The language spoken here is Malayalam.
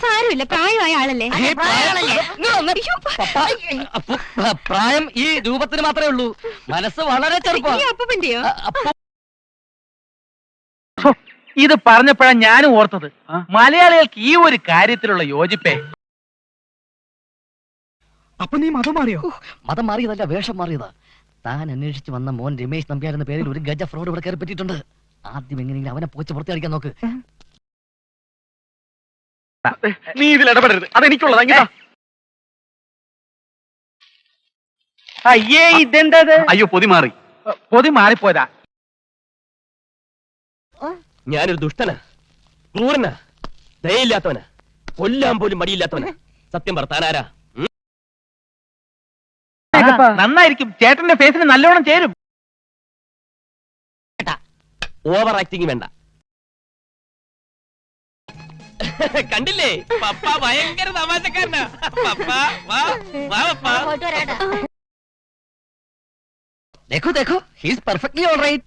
സാരമില്ല, പ്രായമായ ആളല്ലേ. പ്രായം ഈ രൂപത്തിന് മാത്രമേ ഉള്ളൂ, മനസ്സ് വളരെ ചെറുപ്പം. അപ്പൂപ്പന്റെയോ? ഇത് പറഞ്ഞപ്പോഴാണ് ഞാനും ഓർത്തത്, മലയാളികൾക്ക് ഈ ഒരു കാര്യത്തിലുള്ള യോജിപ്പേ. അപ്പൊ നീ മതം മാറിയോ? മതം മാറിയതല്ല, വേഷം മാറിയതാ. താൻ അന്വേഷിച്ച് വന്ന മോൻ രമേശ് നമ്പ്യാർ എന്ന പേരിൽ ഒരു ഗജ ഫ്രോഡ് ഇവിടെ കയറി പറ്റിയിട്ടുണ്ട്. ആദ്യം എങ്ങനെയെങ്കിലും അവനെ പോച്ച് പുറത്തിയടിക്കാൻ നോക്ക്. നീ ഇതിൽ ഇടപെടരുത്, അതെനിക്കുള്ളതാ. അയ്യേ, ഇതെന്താ? അയ്യോ, പൊതി മാറി. പൊതി മാറിപ്പോയതാ. ഞാനൊരു ദുഷ്ടനാ, ക്രൂരനാ, ദയയില്ലാത്തവനാ, കൊല്ലാൻ പോലും മടിയില്ലാത്തവനാ. സത്യം പറത്താനാരാ? നന്നായിരിക്കും, ചേട്ടന്റെ ഫേസിന് നല്ലോണം ചേരും. ഓവർ ആക്ടിങ് വേണ്ട. കണ്ടില്ലേ, പപ്പ ഭയങ്കര തമാശക്കാരനാ. പപ്പ വാ വാ പപ്പ. देखो देखो, he is perfectly all right.